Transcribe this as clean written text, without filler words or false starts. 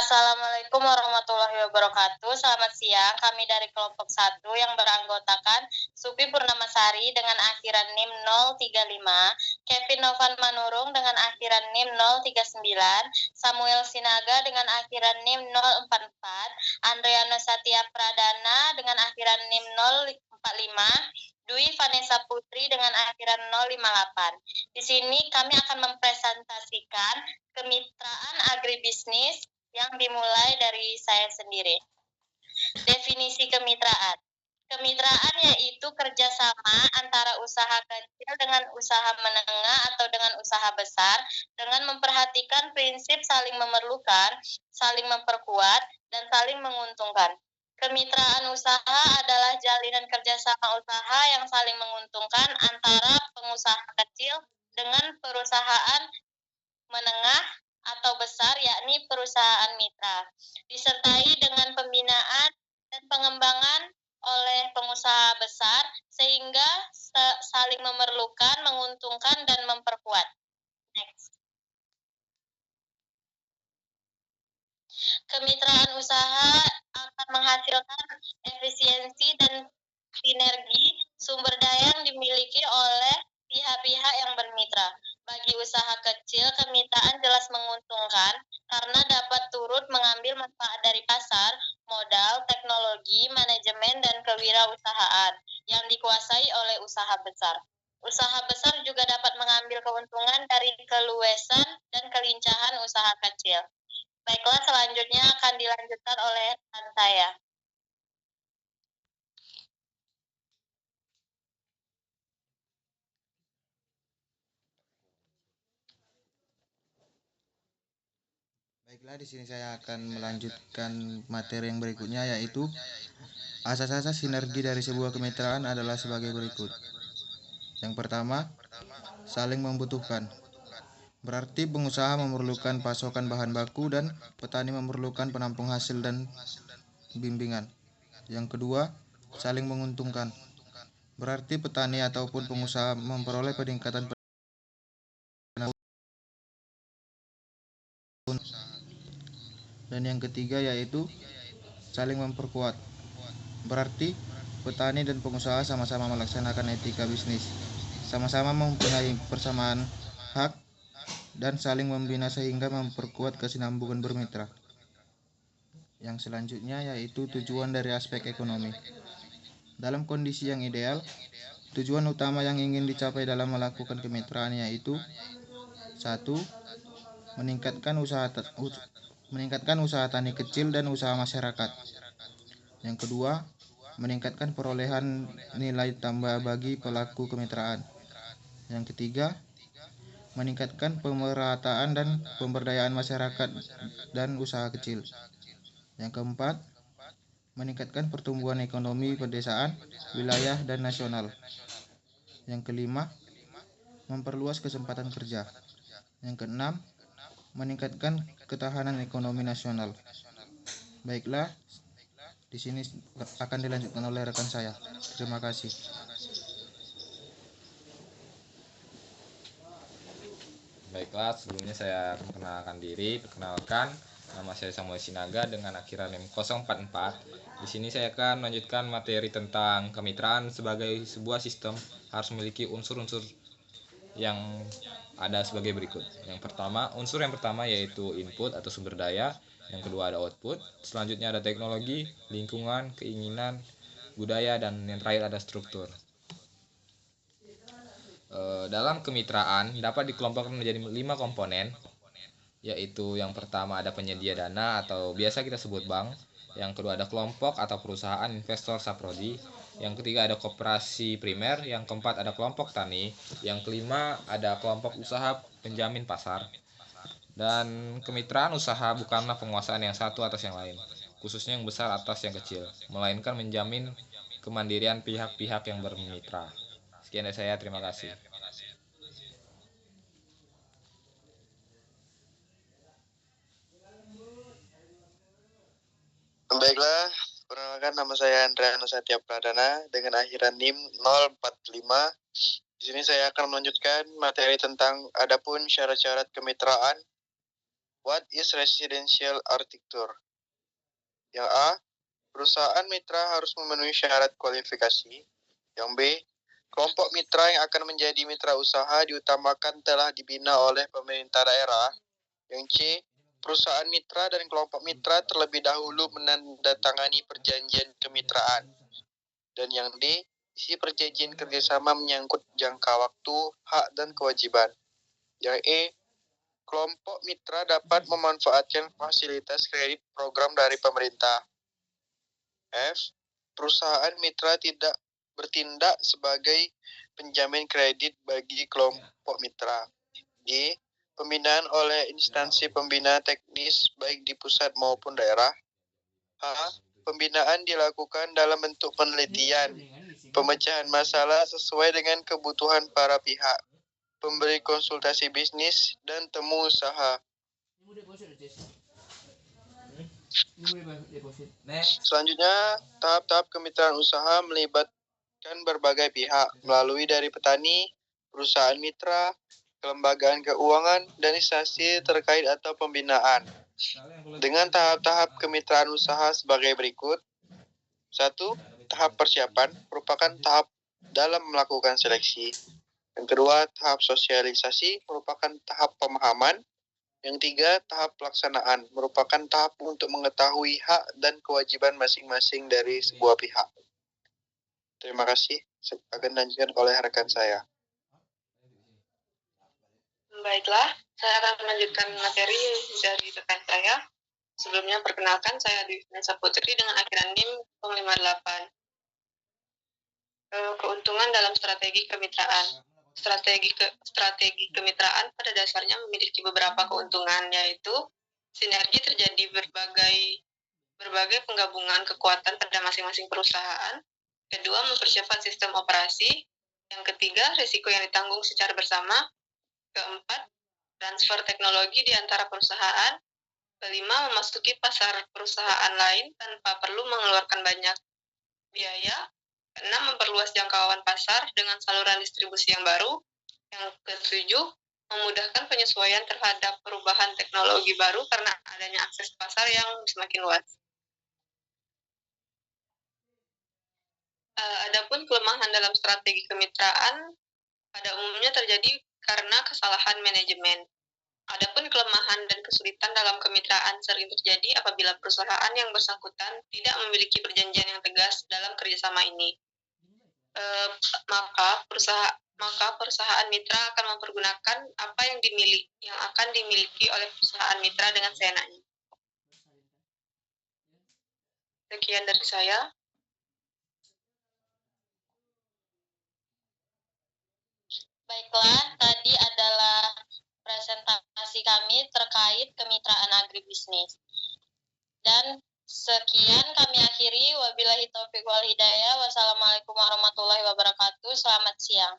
Assalamualaikum warahmatullahi wabarakatuh. Selamat siang. Kami dari kelompok 1 yang beranggotakan Supi Purnamasari dengan akhiran NIM 035, Kevin Novan Manurung dengan akhiran NIM 039, Samuel Sinaga dengan akhiran NIM 044, Andreana Satya Pradana dengan akhiran NIM 045, Dwi Vanessa Putri dengan akhiran 058. Di sini kami akan mempresentasikan kemitraan agribisnis yang dimulai dari saya sendiri. Definisi kemitraan. Kemitraan yaitu kerjasama antara usaha kecil dengan usaha menengah atau dengan usaha besar dengan memperhatikan prinsip saling memerlukan, saling memperkuat, dan saling menguntungkan. Kemitraan usaha adalah jalinan kerjasama usaha yang saling menguntungkan antara pengusaha kecil dengan perusahaan menengah atau besar, yakni perusahaan mitra, disertai dengan pembinaan dan pengembangan oleh pengusaha besar sehingga saling memerlukan, menguntungkan, dan memperkuat. Next. Kemitraan usaha akan menghasilkan efisiensi dan sinergi sumber daya yang dimiliki oleh pihak-pihak yang bermitra. Bagi usaha kecil, kemitraan jelas menguntungkan karena dapat turut mengambil manfaat dari pasar, modal, teknologi, manajemen, dan kewirausahaan yang dikuasai oleh usaha besar. Usaha besar juga dapat mengambil keuntungan dari keluasan dan kelincahan usaha kecil. Baiklah, selanjutnya akan dilanjutkan oleh rekan saya. Baiklah, di sini saya akan melanjutkan materi yang berikutnya, yaitu asas-asas sinergi dari sebuah kemitraan adalah sebagai berikut. Yang pertama, saling membutuhkan. Berarti pengusaha memerlukan pasokan bahan baku dan petani memerlukan penampung hasil dan bimbingan. Yang kedua, saling menguntungkan. Berarti petani ataupun pengusaha memperoleh peningkatan dan yang ketiga yaitu saling memperkuat. Berarti petani dan pengusaha sama-sama melaksanakan etika bisnis, sama-sama mempunyai persamaan hak dan saling membina sehingga memperkuat kesinambungan bermitra. Yang selanjutnya yaitu tujuan dari aspek ekonomi. Dalam kondisi yang ideal, tujuan utama yang ingin dicapai dalam melakukan kemitraan yaitu 1. Meningkatkan usaha tani kecil dan usaha masyarakat. Yang kedua, meningkatkan perolehan nilai tambah bagi pelaku kemitraan. Yang ketiga, meningkatkan pemerataan dan pemberdayaan masyarakat dan usaha kecil. Yang keempat, meningkatkan pertumbuhan ekonomi pedesaan, wilayah, dan nasional. Yang kelima, memperluas kesempatan kerja. Yang keenam, meningkatkan ketahanan ekonomi nasional. Baiklah, di sini akan dilanjutkan oleh rekan saya. Terima kasih. Baiklah, sebelumnya saya memperkenalkan diri. Perkenalkan, nama saya Samuel Sinaga dengan akhiran NIM 044. Di sini saya akan melanjutkan materi tentang kemitraan sebagai sebuah sistem harus memiliki unsur-unsur yang ada sebagai berikut. Unsur yang pertama yaitu input atau sumber daya. Yang kedua ada output. Selanjutnya ada teknologi, lingkungan, keinginan, budaya, dan yang terakhir ada struktur. Dalam kemitraan dapat dikelompokkan menjadi 5 komponen, yaitu yang pertama ada penyedia dana atau biasa kita sebut bank. Yang kedua ada kelompok atau perusahaan investor saprodi. Yang ketiga ada koperasi primer. Yang keempat ada kelompok tani. Yang kelima ada kelompok usaha penjamin pasar. Dan kemitraan usaha bukanlah penguasaan yang satu atas yang lain, khususnya yang besar atas yang kecil, melainkan menjamin kemandirian pihak-pihak yang bermitra. Sekian dari saya, terima kasih. Baiklah, perkenalkan nama saya Andreana Satya Pradana dengan akhiran NIM 045. Di sini saya akan melanjutkan materi tentang adapun syarat-syarat kemitraan. What is residential architecture? Yang A, perusahaan mitra harus memenuhi syarat kualifikasi. Yang B, kelompok mitra yang akan menjadi mitra usaha diutamakan telah dibina oleh pemerintah daerah. Yang C, perusahaan mitra dan kelompok mitra terlebih dahulu menandatangani perjanjian kemitraan. Dan yang D, isi perjanjian kerjasama menyangkut jangka waktu, hak, dan kewajiban. Yang E, kelompok mitra dapat memanfaatkan fasilitas kredit program dari pemerintah. F, perusahaan mitra tidak bertindak sebagai penjamin kredit bagi kelompok mitra. G, pembinaan oleh instansi pembina teknis baik di pusat maupun daerah. H, pembinaan dilakukan dalam bentuk penelitian, pemecahan masalah sesuai dengan kebutuhan para pihak, pemberi konsultasi bisnis, dan temu usaha. Selanjutnya, tahap-tahap kemitraan usaha melibatkan berbagai pihak melalui dari petani, perusahaan mitra, kelembagaan keuangan, dan instansi terkait atau pembinaan. Dengan tahap-tahap kemitraan usaha sebagai berikut. 1. Tahap persiapan merupakan tahap dalam melakukan seleksi. Yang kedua, tahap sosialisasi merupakan tahap pemahaman. Yang 3, tahap pelaksanaan merupakan tahap untuk mengetahui hak dan kewajiban masing-masing dari sebuah pihak. Terima kasih. Akan dilanjutkan oleh rekan saya. Baiklah, saya akan melanjutkan materi dari rekan saya. Sebelumnya perkenalkan, saya Dwi Vanessa Putri dengan akhiran NIM 058. Keuntungan dalam strategi kemitraan. Strategi kemitraan pada dasarnya memiliki beberapa keuntungan, yaitu sinergi terjadi berbagai penggabungan kekuatan pada masing-masing perusahaan. Kedua, mempercepat sistem operasi. Yang ketiga, risiko yang ditanggung secara bersama. Keempat, transfer teknologi di antara perusahaan. Kelima, memasuki pasar perusahaan lain tanpa perlu mengeluarkan banyak biaya. Keenam, memperluas jangkauan pasar dengan saluran distribusi yang baru. Yang ketujuh, memudahkan penyesuaian terhadap perubahan teknologi baru karena adanya akses pasar yang semakin luas. Adapun kelemahan dalam strategi kemitraan pada umumnya terjadi karena kesalahan manajemen. Adapun kelemahan dan kesulitan dalam kemitraan sering terjadi apabila perusahaan yang bersangkutan tidak memiliki perjanjian yang tegas dalam kerjasama ini. Maka perusahaan mitra akan mempergunakan apa yang akan dimiliki oleh perusahaan mitra dengan seenaknya. Sekian dari saya. Baiklah, tadi adalah presentasi kami terkait kemitraan agribisnis. Dan sekian kami akhiri. Wabillahi taufiq wal hidayah. Wassalamualaikum warahmatullahi wabarakatuh. Selamat siang.